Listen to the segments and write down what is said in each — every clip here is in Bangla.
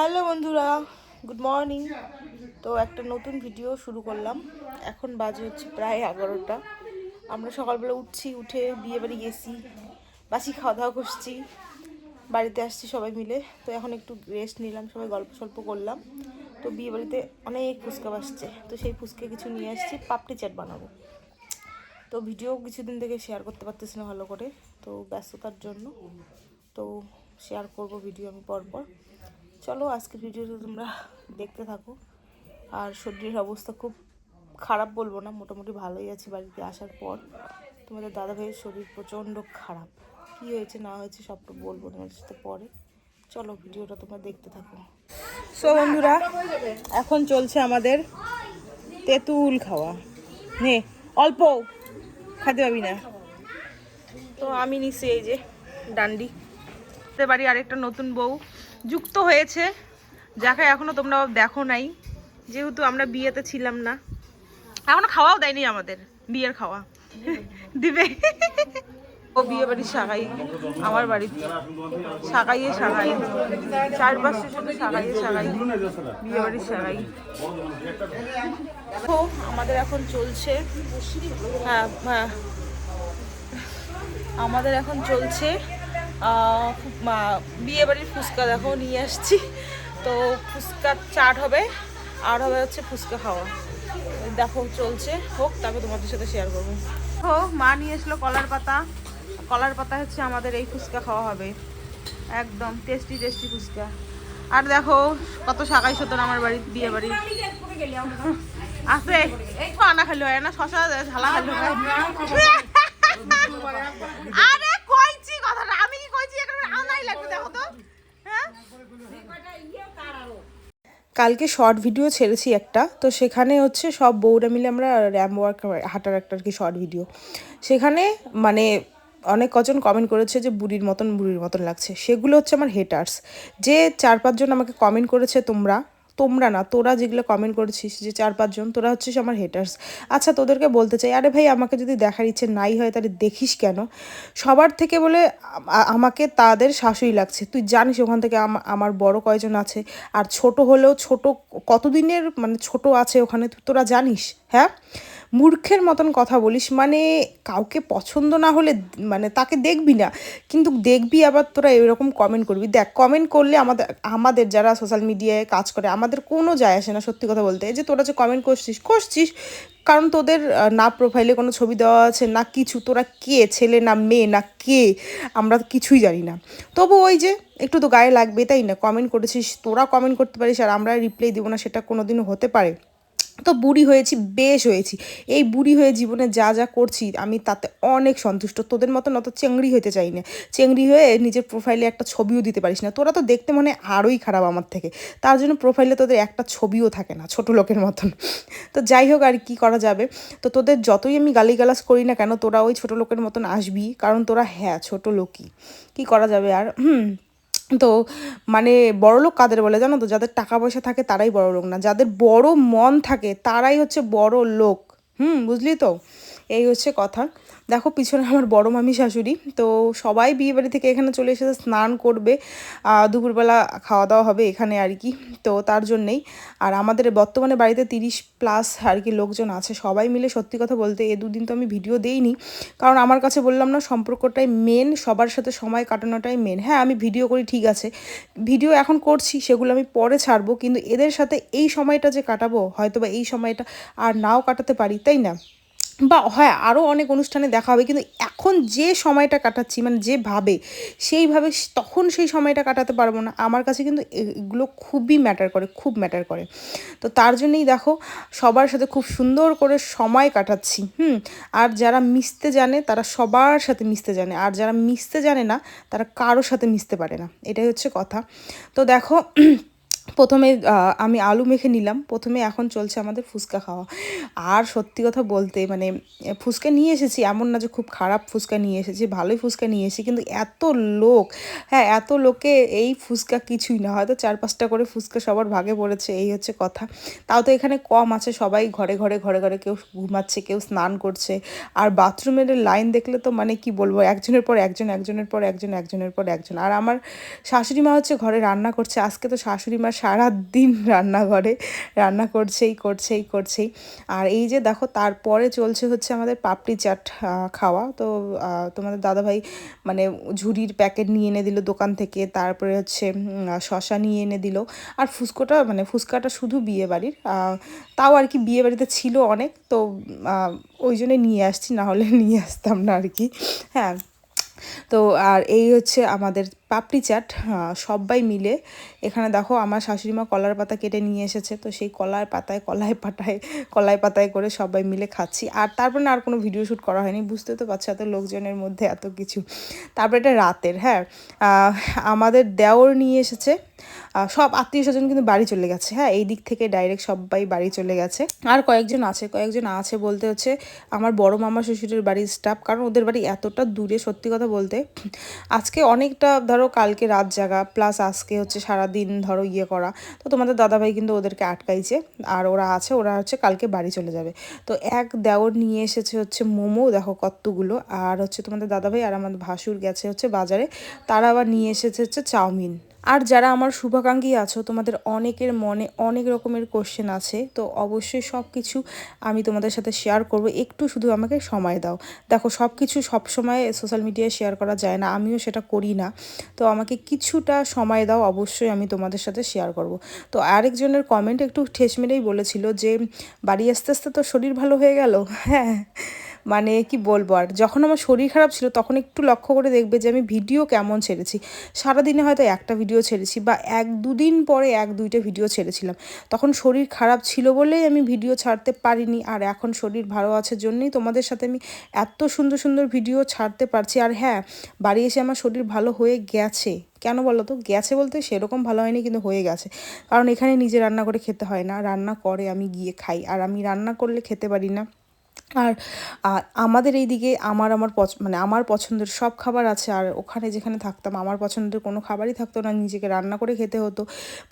হ্যালো বন্ধুরা, গুড মর্নিং। তো একটা নতুন ভিডিও শুরু করলাম। এখন বাজে হচ্ছে প্রায় 11টা। আমরা সকালবেলা উঠে বিয়ে বাড়ি গেছি, বাসি খাওয়া দাওয়া করছি, বাড়িতে আসছি সবাই মিলে। তো এখন একটু রেস্ট নিলাম, সবাই গল্প সল্প করলাম। তো বিয়ে বাড়িতে অনেক ফুচকা বাসছে, তো সেই ফুচকা কিছু নিয়ে আসছি, পাপড়ি চাট বানাবো। তো ভিডিও কিছুদিন থেকে শেয়ার করতে পারতেছি না ভালো করে, তো ব্যস্ততার জন্য। তো শেয়ার করব ভিডিও আমি পরপর। চলো আজকের ভিডিওটা তোমরা দেখতে থাকো। আর শরীরের অবস্থা খুব খারাপ বলবো না, মোটামুটি ভালোই আছি বাড়িতে আসার পর। তোমাদের দাদাভাইয়ের শরীর প্রচণ্ড খারাপ, কি হয়েছে না হয়েছে সবটা বলবো তোমাদের সাথে পরে। চলো ভিডিওটা তোমরা দেখতে থাকো। সো বন্ধুরা, এখন চলছে আমাদের তেঁতুল খাওয়া। নে অল্প খেতে পাবি না। তো আমি নিচ্ছি এই যে ডান্ডি। বাড়ি আরেকটা নতুন বউ যুক্ত হয়েছে, যাকে এখনো তোমরা দেখো নাই, যেহেতু আমরা বিয়েতে ছিলাম না। এখনো খাওয়াও দেয়নি আমাদের, বিয়ের খাওয়া দিবে। ও বিয়ে বাড়ির সাগাই, আমার বাড়িতে সাগাইয়ে সাগাই, চারপাশে শুধু সাগাইয়ে সাগাই, বিয়ে বাড়ির সাগাই। দেখো আমাদের এখন চলছে, হ্যাঁ হ্যাঁ, আমাদের এখন চলছে বিয়ে বাড়ির ফুচকা। দেখো নিয়ে আসছি, তো ফুচকা চাট হবে আর হবে হচ্ছে ফুচকা খাওয়া। দেখো চলছে, হোক তারপর তোমাদের সাথে শেয়ার করবো। দেখো মা নিয়ে এসলো কলার পাতা, কলার পাতা হচ্ছে আমাদের এই ফুচকা খাওয়া হবে, একদম টেস্টি টেস্টি ফুচকা। আর দেখো কত শাকাই সতন আমার বাড়ি, বিয়ে বাড়ি আছে। আনা খাইলো হয় না, শশা ঝালা খাইলো হয়। আরে কইছি কথাটা, আমি কি কইছি এখানে আনাই লাগবে, দেখো তো। হ্যাঁ, কালকে শর্ট ভিডিও ছেড়েছি একটা, তো সেখানে হচ্ছে সব বউরা মিলে আমরা র্যাম ওয়ার্ক হাঁটার একটা আর কি শর্ট ভিডিও। সেখানে মানে অনেক কজন কমেন্ট করেছে যে বুড়ির মতন লাগছে। সেগুলো হচ্ছে আমার হেটার্স। যে 4-5 জন আমাকে কমেন্ট করেছে, তোমরা না, তোরা যেগুলো কমেন্ট করেছিস, যে 4-5 জন, তোরা হচ্ছিস আমার হেটার্স। আচ্ছা তোদেরকে বলতে চাই, আরে ভাই আমাকে যদি দেখার ইচ্ছে নাই হয় তাহলে দেখিস কেন? সবার থেকে বলে আমাকে তাদের শাশুড়ি লাগছে। তুই জানিস ওখান থেকে আমার বড় কয়জন আছে, আর ছোট হলেও ছোট কতদিনের মানে ছোট আছে ওখানে, তোরা জানিস? হ্যাঁ, মূর্খের মতন কথা বলিস। মানে কাউকে পছন্দ না হলে মানে তাকে দেখবি না, কিন্তু দেখবি আবার তোরা এরকম কমেন্ট করবি। দেখ, কমেন্ট করলে আমাদের যারা সোশ্যাল মিডিয়ায় কাজ করে আমাদের কোনো যায় আসে না, সত্যি কথা বলতে। এই যে তোরা যে কমেন্ট করছিস, কারণ তোদের না প্রোফাইলে কোনো ছবি দেওয়া আছে না কিছু, তোরা কে ছেলে না মেয়ে না কে আমরা কিছুই জানি না। তবু ওই যে একটু তো গায়ে লাগবে, তাই না? কমেন্ট করেছিস, তোরা কমেন্ট করতে পারিস আর আমরা রিপ্লাই দেবো না, সেটা কোনো দিনও হতে পারে? তো বুড়ি হয়েছি, বেশ হয়েছি। এই বুড়ি হয়ে জীবনে যা যা করছি আমি তাতে অনেক সন্তুষ্ট। তোদের মতন অত চেংড়ি হতে চাই না। চেংড়ি হয়ে নিজের প্রোফাইলে একটা ছবিও দিতে পারিস না। তোরা তো দেখতে মনে আরোই খারাপ আমার থেকে, তার জন্য প্রোফাইলে তোদের একটা ছবিও থাকে না, ছোট লোকের মতন। তো যাই হোক, আর কি করা যাবে। তো তোদের যতই আমি গালিগালাজ করি না কেন, তোরা ওই ছোট লোকের মতন আসবি, কারণ তোরা হ্যাঁ ছোট লোকই। কি করা যাবে আর। তো মানে বড়লোক কাদের বলে জানো তো? যাদের টাকা পয়সা থাকে তারাই বড় লোক না, যাদের বড় মন থাকে তারাই হচ্ছে বড় লোক। বুঝলি তো? এই হচ্ছে কথা। দেখো পিছনে আমার বড় মামি শাশুড়ি, তো সবাই বিয়ে বাড়ি থেকে এখানে চলে এসেছে, স্নান করবে, দুপুরবেলা খাওয়া দাওয়া হবে এখানে আর কি। তো তার জন্যেই। আর আমাদের বর্তমানে বাড়িতে 30+ আর কি লোকজন আছে, সবাই মিলে সত্যি কথা বলতে এ দুদিন তো আমি ভিডিও দেইনি, কারণ আমার কাছে বললাম না, সম্পর্কটাই মেন, সবার সাথে সময় কাটানোটাই মেন। হ্যাঁ আমি ভিডিও করি ঠিক আছে, ভিডিও এখন করছি, সেগুলো আমি পরে ছাড়বো, কিন্তু এদের সাথে এই সময়টা যে কাটাবো, হয়তো বা এই সময়টা আর নাও কাটাতে পারি, তাই না? বা হ্যাঁ আরও অনেক অনুষ্ঠানে দেখা হবে, কিন্তু এখন যে সময়টা কাটাচ্ছি মানে যেভাবে, সেইভাবে তখন সেই সময়টা কাটাতে পারবো না। আমার কাছে কিন্তু এগুলো খুবই ম্যাটার করে, খুব ম্যাটার করে। তো তার জন্যই দেখো সবার সাথে খুব সুন্দর করে সময় কাটাচ্ছি। আর যারা মিশতে জানে তারা সবার সাথে মিশতে জানে, আর যারা মিশতে জানে না তারা কারোর সাথে মিশতে পারে না, এটাই হচ্ছে কথা। তো দেখো প্রথমে আমি আলু মেখে নিলাম প্রথমে, এখন চলছে আমাদের ফুচকা খাওয়া। আর সত্যি কথা বলতে মানে ফুচকা নিয়ে এসেছি, এমন না যে খুব খারাপ ফুচকা নিয়ে এসেছি, ভালোই ফুচকা নিয়ে এসেছি, কিন্তু এত লোক, হ্যাঁ এত লোকে এই ফুচকা কিছুই না, হয়তো 4-5টা করে ফুচকা সবার ভাগে পড়েছে, এই হচ্ছে কথা। তাও তো এখানে কম আছে, সবাই ঘরে ঘরে ঘরে ঘরে কেউ ঘুমাচ্ছে, কেউ স্নান করছে। আর বাথরুমের লাইন দেখলে তো মানে কি বলবো, একজনের পর একজন, একজনের পর একজন, একজনের পর একজন। আর আমার শাশুড়ি মা হচ্ছে ঘরে রান্না করছে, আজকে তো শাশুড়ি মা সারাদিন রান্নাঘরে রান্না করছেই। আর এই যে দেখো তারপরে চলছে হচ্ছে আমাদের পাপড়ি চাট খাওয়া। তো তোমাদের দাদাভাই মানে ঝুড়ির প্যাকেট নিয়ে এনে দিল দোকান থেকে, তারপরে হচ্ছে শশা নিয়ে এনে দিল। আর ফুচকাটা শুধু বিয়ে বাড়ির, তাও আর কি বিয়ে বাড়িতে ছিল অনেক, তো ওই জন্যে নিয়ে আসছি, না হলে নিয়ে আসতাম না আর কি। হ্যাঁ, তো আর এই হচ্ছে আমাদের পাপড়ি চাট। সবাই মিলে এখানে দেখো আমার শাশুড়ি মা কলার পাতা কেটে নিয়ে এসেছে, তো সেই কলাই পাতায় করে সবাই মিলে খাচ্ছি। আর তারপর না আর কোনো ভিডিও শ্যুট করা হয়নি, বুঝতে তো পারছো এত লোকজনের মধ্যে এত কিছু। তারপর এটা রাতের, হ্যাঁ আমাদের দেওর নিয়ে এসেছে, সব আত্মীয় স্বজন কিন্তু বাড়ি চলে গেছে, হ্যাঁ এই দিক থেকে ডাইরেক্ট সবাই বাড়ি চলে গেছে। আর কয়েকজন আছে বলতে হচ্ছে আমার বড় মামা শ্বশুরের বাড়ির স্টাফ, কারণ ওদের বাড়ি এতটা দূরে, সত্যি কথা বলতে আজকে অনেকটা ধরো কালকে রাত জাগা প্লাস আজকে হচ্ছে সারাদিন ধরো ইয়ে করা, তো তোমাদের দাদাভাই কিন্তু ওদেরকে আটকাইছে। আর ওরা হচ্ছে কালকে বাড়ি চলে যাবে। তো এক দেওর নিয়ে এসেছে হচ্ছে মোমো, দেখো কতগুলো। আর হচ্ছে তোমাদের দাদাভাই আর আমাদের ভাসুর গেছে হচ্ছে বাজারে, তারা আবার নিয়ে এসেছে হচ্ছে চাউমিন। আর যারা আমার শুভাকাঙ্ক্ষী আছো, তোমাদের অনেকের মনে অনেক রকমের কোশ্চেন আছে, তো অবশ্যই সব কিছু আমি তোমাদের সাথে শেয়ার করব, একটু শুধু আমাকে সময় দাও। দেখো সব কিছু সবসময় সোশ্যাল মিডিয়ায় শেয়ার করা যায় না, আমিও সেটা করি না, তো আমাকে কিছুটা সময় দাও, অবশ্যই আমি তোমাদের সাথে শেয়ার করব। তো আরেকজনের কমেন্ট একটু ঠেস মেরেই বলেছিল যে বাড়ি আস্তে আস্তে তো শরীর ভালো হয়ে গেল। হ্যাঁ, মানে কি বলবো, আর যখন আমার শরীর খারাপ ছিল তখন একটু লক্ষ্য করে দেখবে যে আমি ভিডিও কেমন ছেড়েছি। সারাদিনে হয়তো একটা ভিডিও ছেড়েছি, বা 1-2 দিন পরে 1-2টা ভিডিও ছেড়েছিলাম। তখন শরীর খারাপ ছিল বলেই আমি ভিডিও ছাড়তে পারিনি, আর এখন শরীর ভালো আছে জন্যই তোমাদের সাথে আমি এত সুন্দর সুন্দর ভিডিও ছাড়তে পারছি। আর হ্যাঁ, বাড়ি এসে আমার শরীর ভালো হয়ে গেছে। কেন বলো তো, গেছে বলতে সেরকম ভালো হয়নি, কিন্তু হয়ে গেছে। কারণ এখানে নিজে রান্না করে খেতে হয় না, রান্না করে আমি গিয়ে খাই, আর আমি রান্না করলে খেতে পারি না। আর আমাদের এইদিকে মানে আমার পছন্দের সব খাবার আছে, আর ওখানে যেখানে থাকতাম আমার পছন্দের কোনো খাবারই থাকতো না, নিজেকে রান্না করে খেতে হতো।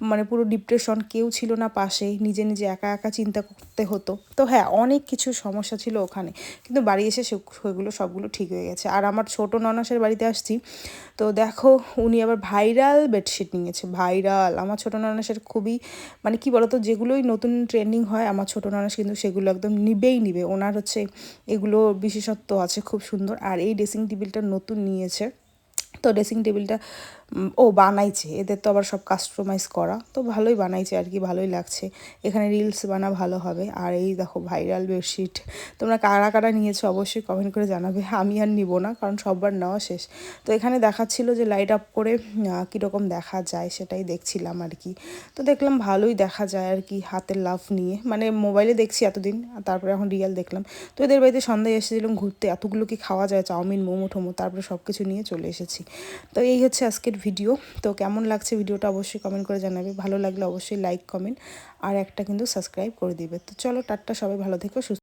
মানে পুরো ডিপ্রেশন, কেউ ছিল না পাশে, নিজে নিজে একা একা চিন্তা করতে হতো। তো হ্যাঁ, অনেক কিছু সমস্যা ছিল ওখানে, কিন্তু বাড়ি এসে সেগুলো সবগুলো ঠিক হয়ে গেছে। আর আমার ছোটো ননাসের বাড়িতে আসছি, তো দেখো উনি আবার ভাইরাল বেডশিট নিয়েছে, ভাইরাল। আমার ছোটো ননাসের খুবই মানে কি বলতো, যেগুলোই নতুন ট্রেন্ডিং হয় আমার ছোটো ননাস কিন্তু সেগুলো একদম নিবে। ওনার হচ্ছে এগুলো বিশেষত্ব আছে খুব সুন্দর। আর এই ড্রেসিং টেবিলটা নতুন নিয়েছে, তো ড্রেসিং টেবিলটা বানাইছে, এদের তো আবার সব কাস্টমাইজ করা, তো ভালোই বানাইছে আর কি, ভালোই লাগছে। এখানে রিলস ভালো হবে। আর এই দেখো ভাইরাল বেডশিট, তোমরা কারা কারা নিয়েছো অবশ্যই কমেন্ট করে জানাবে, আমি আর নিব না কারণ সববার নেওয়া শেষ। তো এখানে দেখাচ্ছিল যে লাইট আপ করে কীরকম দেখা যায়, সেটাই দেখছিলাম আর কি। তো দেখলাম ভালোই দেখা যায় আর কি, হাতের লাভ নিয়ে, মানে মোবাইলে দেখছি এতদিন, তারপরে এখন রিয়েল দেখলাম। তো এদের বাড়িতে সন্ধ্যায় এসেছিলাম ঘুরতে, এতগুলো কি খাওয়া যায়, চাউমিন মোমো টোমো, তারপরে সব কিছু নিয়ে চলে এসেছি। তো এই হচ্ছে আজকের ভিডিও। তো কেমন লাগছে ভিডিওটা অবশ্যই কমেন্ট করে জানাবে, ভালো লাগলে অবশ্যই লাইক কমেন্ট আর একটা কিন্তু সাবস্ক্রাইব করে দিবে। তো চলো টাটা, সবাই ভালো থেকো, সুস্থ